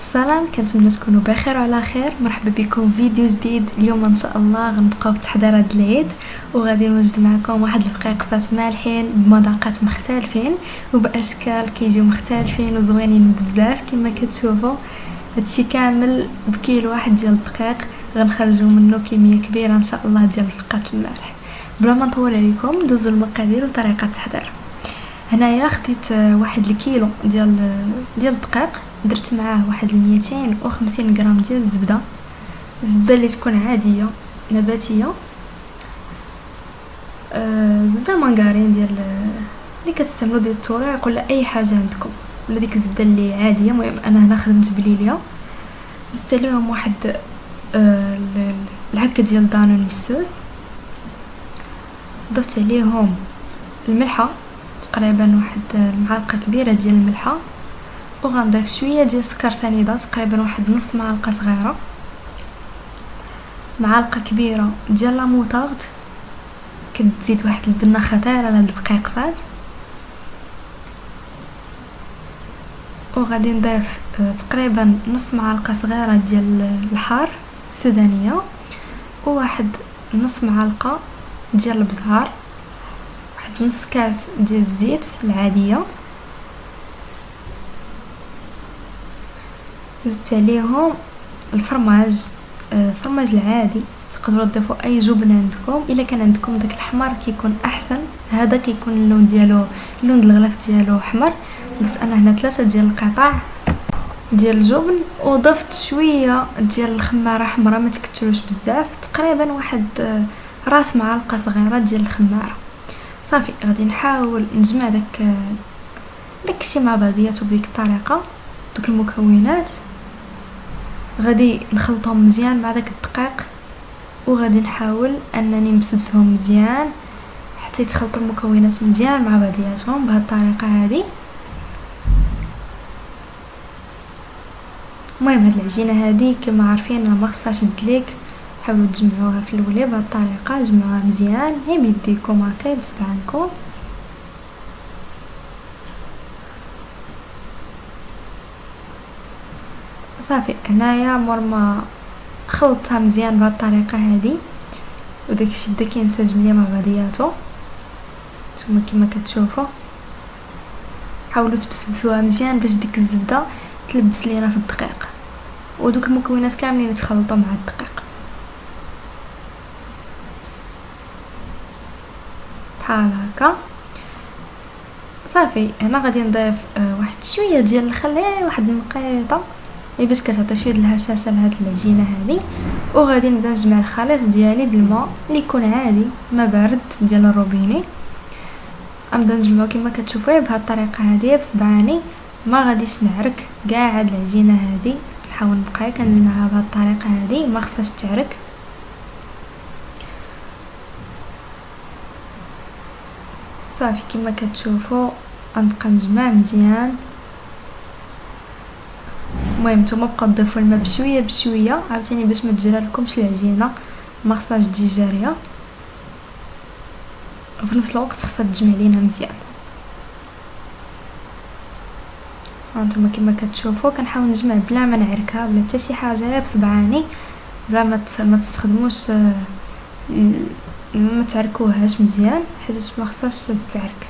السلام، كنتمنى تكونوا بخير وعلى خير. مرحبا بكم في فيديو جديد. اليوم ان شاء الله غنبقاو في تحضيرات العيد، وغادي نوجد معكم واحد الفقيقسات مالحين بمذاقات مختلفين وباشكال كيجيو مختلفين وزوينين بزاف. كما كتشوفوا هادشي كامل بكيلو واحد ديال الدقيق، غنخرجوا منه كميه كبيره ان شاء الله ديال الفقاس المالح. بلا ما نطول عليكم دوزوا المقادير وطريقه التحضير. هنايا خديت واحد الكيلو ديال الدقيق، درت معاه واحد 250 غرام ديال الزبده اللي تكون عاديه نباتيه، زبده مانغارين ديال اللي كتستعملوا ديال التوريق ولا اي حاجه عندكم، ولا ديك الزبده اللي عاديه. المهم انا هنا خدمت بليليا. زدت عليهم واحد الهكه ديال دانون مسوس، ضفت عليهم الملحه تقريبا واحد المعلقه كبيره ديال الملحه، وغنضيف شويه ديال السكر سنيده تقريبا واحد نص معلقه صغيره، معلقه كبيره ديال لا موطارد كتزيد واحد البنه خطيره على هاد البقيقسات، وغادي نضيف تقريبا نص معلقه صغيره ديال الحار السودانيه، وواحد نص معلقه ديال البزار، واحد نص كاس ديال الزيت العاديه. زدت عليهم الفرماج العادي، تقدروا تضيفوا اي جبن عندكم. الا كان عندكم داك الحمر كيكون احسن، هذا كيكون اللون ديالو اللون الغلاف ديالو احمر. درت انا هنا 3 ديال القطع ديال الجبن، وضفت شويه ديال الخماره حمراء ما تكتروش بزاف، تقريبا واحد راس معلقه صغيره ديال الخماره. صافي غادي نحاول نجمع داك الشيء مع بعضياته بديك الطريقه. دوك المكونات غادي نخلطهم مزيان مع داك الدقيق، وغادي نحاول انني نبسبسهم مزيان حتى يتخلطوا المكونات مزيان مع بعضياتهم بهذه الطريقه هذه. المهم هاد العجينه هذه كما عارفين ما خصهاش تدليك، حاولوا تجمعوها في الاولى بهذه الطريقه، جمعوها مزيان هي بيديكم هكا بصبعانكم. صافي هنايا مور ما خلطتها مزيان بهذه الطريقه هذه، وداكشي بدا كينسجم ليا مع بعضياتو. نتوما كما كتشوفوا حاولوا تبسبسوها مزيان باش ديك الزبده تلبس لينا في الدقيق، ودوك المكونات كاملين يتخلطوا مع الدقيق بحال هكا. صافي هنا غادي نضيف واحد شويه ديال الخل، واحد المقيطه باش كتعطي شويه الهشاشه لهاد العجينه هذه. وغادي نبدا نجمع الخليط ديالي بالماء اللي يكون عادي ما بارد ديال الروبيني. نبدا نجمعو كما كتشوفوا بهاد الطريقه هذه بصبعاني، ما غاديش نعرك كاع هاد العجينه هذه. نحاول نبقى كنجمعها بهاد الطريقه هذه ما خصهاش تعرك. صافي كما كتشوفوا غنبقى نجمع مزيان. المهم نتوما بقاو تضيفوا الماء بشويه بشويه عاوتاني باش ما تجرى لكمش العجينه، ما خصهاش تجي جاريه، وفي نفس الوقت خصها تجمع لينا مزيان. هانتوما كما كتشوفوا كنحاول نجمع بلا ما نعركها بلا حتى شي حاجه بصبعاني، بلا ما تستخدموش ما تعركوهاش مزيان حيت ما خصهاش تعرك.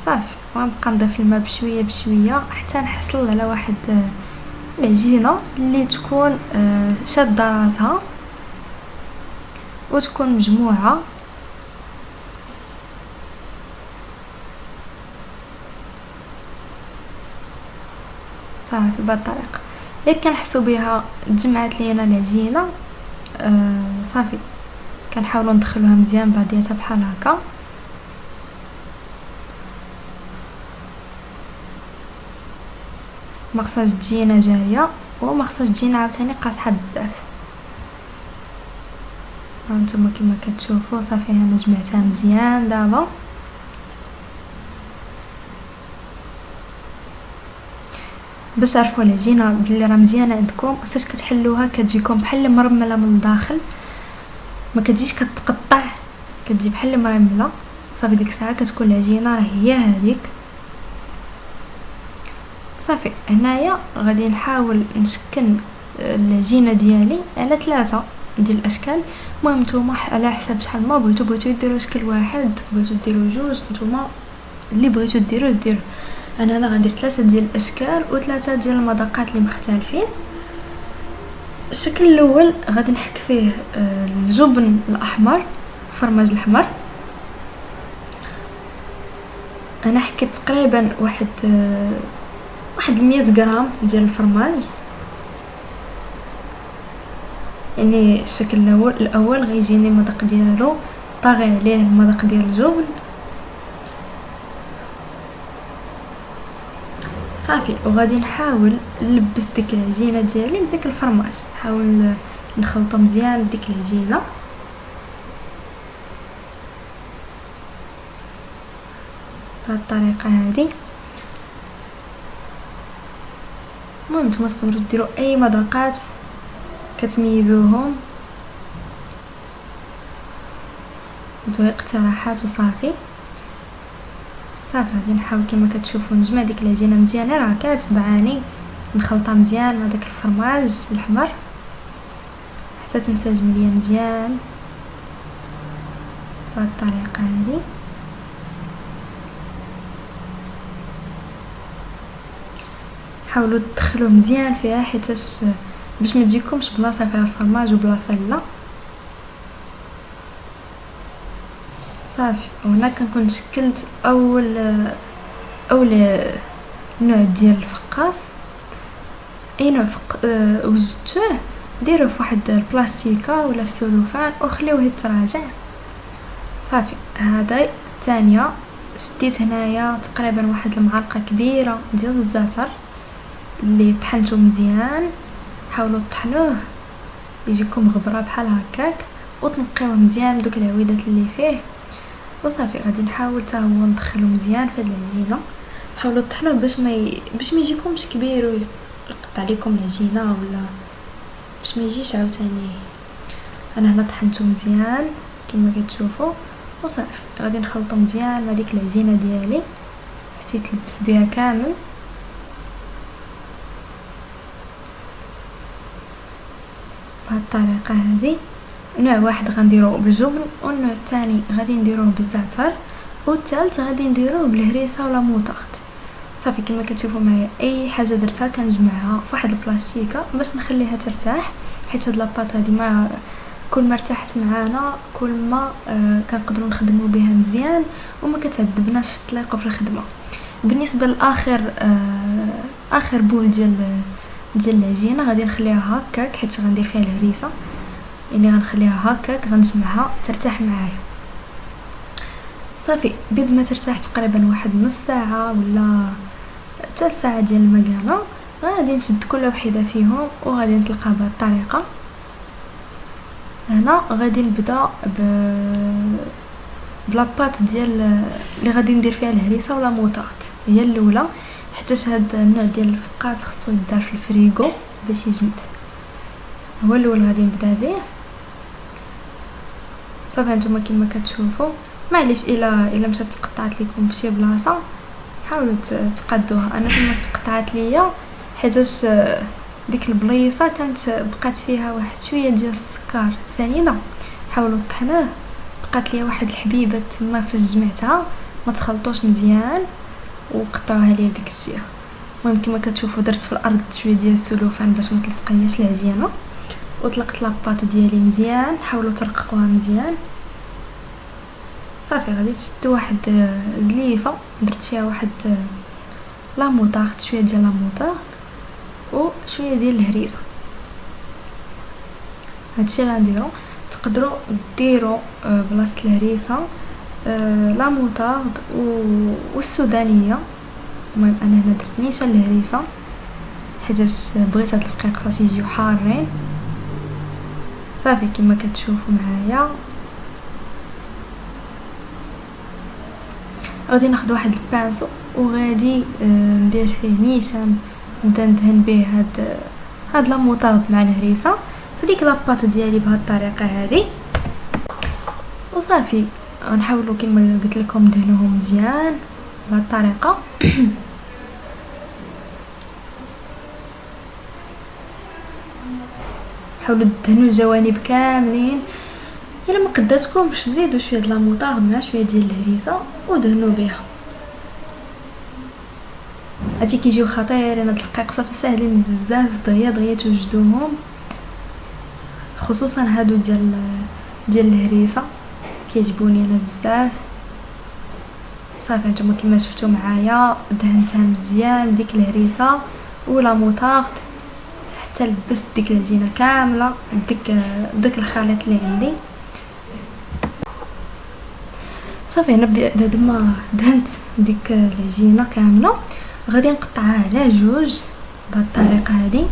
صافي غنبقى نضيف الماء بشويه بشويه حتى نحصل على واحد العجينه اللي تكون شاده راسها وتكون مجموعه. صافي بهذه الطريقه غير كنحسوا بها تجمعات لينا العجينه. صافي كنحاولوا ندخلوها مزيان بعضياتها بحال هكا. ما خصهاش تجينا جاريه وما خصهاش تجينا عاوتاني قاصحه بزاف. هانتوما كما كتشوفوا صافي انا جمعتها مزيان. دابا باش تعرفوا العجينه بلي راه مزيانه عندكم، فاش كتحلوها كتجيكم بحال مرمله من الداخل، ما كتجيش كتقطع، كتجي بحال مرمله. صافي ديك الساعه كتكون العجينه راه هي هذيك. صافي هنايا غادي نحاول نشكل العجينه ديالي على 3 ديال الاشكال. المهم نتوما على حساب شحال ما بغيتو ديروا شكل واحد، بغيتو ديروا جوج، نتوما اللي بغيتو ديروا. انا هنا غندير 3 ديال الاشكال و3 ديال المذاقات اللي مختلفين. الشكل الاول غادي نحك فيه الجبن الاحمر، الفرماج الاحمر. انا حكيت تقريبا واحد 100 غرام ديال الفرماج. يعني الشكل الاول غيجيني المذاق ديالو طاغي عليه المذاق ديال الجبن. صافي وغادي نحاول نلبس ديك العجينه ديالي بديك الفرماج، نحاول نخلطو مزيان بديك العجينه. بهذه الطريقه هذه. المهم نتوما تقدروا ديروا اي مذاقات كتميزوهم بدون اقتراحات. وصافي غادي نحاول كما كتشوفوا نجمع ديك العجينه مزيان، راه كاع بصبعاني نخلطها مزيان مع داك الفرماج الاحمر حتى تنسجم ليا مزيان بهذه الطريقه هذه. حاولوا تدخلوه مزيان فيها حيتاش باش ما تجيكمش بلاصه فيها الفرماج وبلاصه لا. صافي وهنا كنكون شكلت اول نوع ديال الفقاس. اي نوع وجدتوه ديروه في واحد البلاستيكه ولا في سلوفان وخليوه يتراجع. صافي هذا الثانيه شديت هنايا تقريبا واحد المعلقه كبيره ديال الزعتر اللي طحنته مزيان. حاولوا تطحنوه يجيكم غبره بحال هكاك وتنقيوه مزيان دوك العويدات اللي فيه. وصافي غادي نحاول حتى هو ندخلو مزيان في هاد العجينه. حاولوا تطحنوه باش ما يجيكمش كبير ويقطع عليكم العجينه ولا باش ما يجيش عاوتاني. انا هنا طحنته مزيان كما كتشوفوا. وصافي غادي نخلطو مزيان مع ديك العجينه ديالي حتى يتلبس بها كامل. بهذه الطريقه هذه. نوع واحد غنديروه بالجبن والنوع الثاني غادي نديروه بالزعتر والثالث غادي نديروه بالهريسه ولا موطارد. صافي كما كتشوفوا معايا اي حاجه درتها كنجمعها في واحد البلاستيكه باش نخليها ترتاح، حيت هاد لاباط هادي ما كل ما ارتاحت معانا كل ما كنقدروا نخدموا بها مزيان وما كتعذبناش في الطليق وفي الخدمه. بالنسبه لاخر اخر بول ديال العجينه غادي نخليها هكاك حيت غندير فيها الهريسه، يعني غنخليها هكاك غنجمعها ترتاح معايا. صافي بيد ما ترتاح تقريبا واحد نص ساعه ولا حتى ساعه ديال المكانه غادي نشد كل وحده فيهم وغادي نطلقها بهذه الطريقه. هنا غادي نبدا بلاباط ديال اللي غادي ندير فيها الهريسه ولا موطارد، هي الاولى حيت هاد النوع ديال الفقاس خصو يدار في الفريغو باش يجمد. هو الاول غادي نبدا به. صافي نتوما كما كتشوفوا معليش الا مشات تقطعت لكم بشي بلاصه حاولوا تقادوها. انا تما تقطعت ليا حيتاش ديك البليصه كانت بقات فيها واحد شويه ديال السكر سنينه، حاولوا طحنوه بقات ليا واحد الحبيبه تما فاش جمعتها ما تخلطوش مزيان وقطعوها ليا بديك الجهه. المهم كما كتشوفوا درت في الارض شويه ديال السلوفان باش ما تلصقياش العجينه وطلقت لاباط ديالي مزيان. حاولوا ترققوها مزيان. صافي غادي تشد واحد زليفه درت فيها واحد لا موطارد، شويه ديال لا موطارد وشويه ديال الهريسه. هادشي اللي غنديرو. تقدروا ديروا بلاصه الهريسه لا موطارد والسودانيه. المهم انا هنا درت نيشان الهريسه حيت بغيت هاد الرقيق يجيو حارين. صافي كما كتشوفوا معايا غادي ناخذ واحد البانسو وغادي ندير فيه نيشان نبدا ندهن به هاد لا موطارد مع الهريسه في ديك لاباط ديالي بهاد الطريقه هذه. وصافي غنحاولوا كما قلت لكم ندهنوهم مزيان بهاد الطريقه. حاولوا تدهنوا الجوانب كاملين. الا ما قداتكمش زيدوا شويه د لاموطارد مع شويه ديال الهريسه ودهنوا بها. هادي كيجيو خطيرين، هاد القيقصات ساهلين بزاف، دغيا توجدوهم، خصوصا هادو ديال الهريسه كيعجبوني انا بزاف. صافي نتوما كما شفتوا معايا دهنتها مزيان ديك الهريسه ولا موطارد حتى لبست ديك العجينه كامله بداك الخليط اللي عندي. صافي انا بعد ما دهنت ديك العجينه كامله غادي نقطعها على جوج بهذه الطريقه هذه،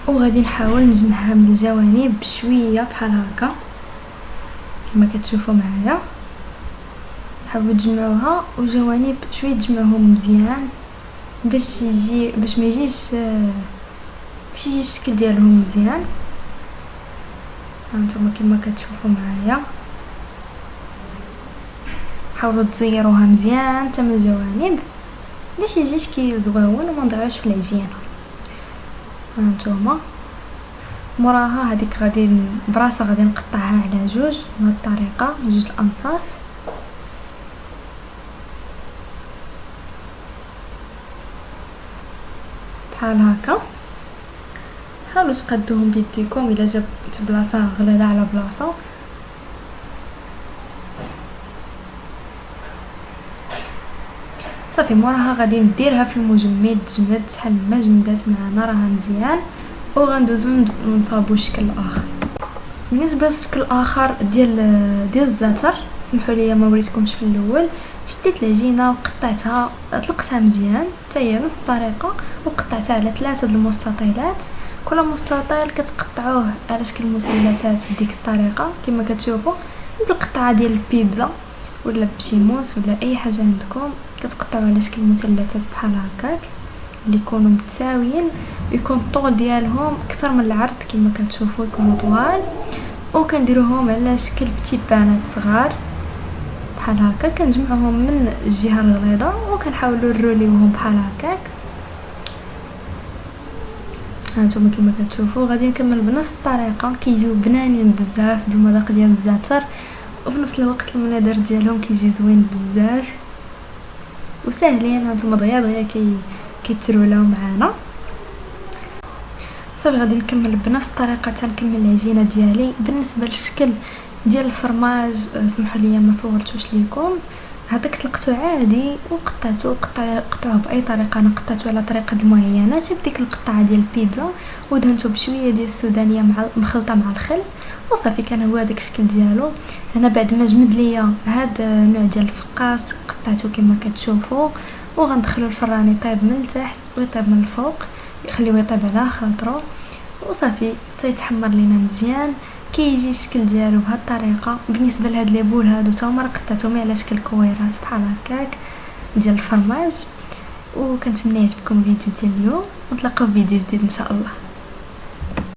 وغادي نحاول نجمعها من الجوانب بشويه بحال هكا كما كتشوفوا معايا. حاولوا تجمعوها والجوانب شويه تجمعوهم مزيان باش ما يجيش الشكل ديالهم مزيان. هانتوما كما كتشوفوا معايا حاولوا تزيروها مزيان حتى من الجوانب باش يجي شكل زويون وما نضيعوش في العجينه. هانتوما موراها هذيك غادي براسها غادي نقطعها على جوج بهذه الطريقه من جوج الانصاف. بحال هكا حاولوا تقادوهم بيديكم الا جات بلاصه غليظه على بلاصه. صافي موراها غادي نديرها في المجمد تجمد شحال ما جمدات معنا راها مزيان، وغندوزو نصاوبو الشكل الاخر. بالنسبه للشكل الاخر ديال الزعتر سمحوا لي ما وريتكمش في الاول. شديت العجينه وقطعتها طلقتها مزيان حتى هي نفس الطريقه، وقطعتها على 3 د المستطيلات، كل مستطيل كتقطعوه على شكل مثلثات بديك الطريقه كما كتشوفوا بالقطعه ديال البيتزا ولا بشيموس ولا اي حاجه عندكم، كتقطعوا على شكل مثلثات بحال هكاك اللي يكونوا متساويين، يكون الطول ديالهم اكثر من العرض كما كتشوفوا يكونوا طوال، وكنديروهم على شكل بتيبانات صغار بحال هكا. كنجمعوهم من الجهه الغليظه وكنحاولوا نروليوهم بحال هكاك. هانتوما كما كتشوفوا غادي نكمل بنفس الطريقه، كيجيو بنانين بزاف بالمذاق ديال الزعتر، وفي نفس الوقت المنظر ديالهم كيجي زوين بزاف وساهلين. هانتوما دغيا كيترولاو معانا. صافي غادي نكمل بنفس الطريقه تنكمل العجينه ديالي. بالنسبه للشكل ديال الفرماج سمحوا لي ما صورتوش ليكم، هذاك طلقته عادي قطعوه باي طريقه. انا قطعته على طريقه معينه بديك القطعه ديال البيتزا ودهنته بشويه ديال السودانيه مخلطه مع الخل، وصافي كان هو هذاك الشكل ديالو. هنا بعد ما جمد ليا هذا النوع ديال الفقاس قطعته كما كتشوفوا، وغندخلو الفران يطيب من التحت ويطيب من الفوق، يخليوه يطيب على خاطرو، وصافي تيتحمر لينا مزيان كيجي الشكل ديالو بهذه الطريقه. بالنسبه لهاد لي بول هادو تا هما قطعتهم على شكل كويرات بحال هكاك ديال الفرماج. وكنتمنى يعجبكم الفيديو ديال اليوم، ونتلاقاو في فيديو جديد ان شاء الله.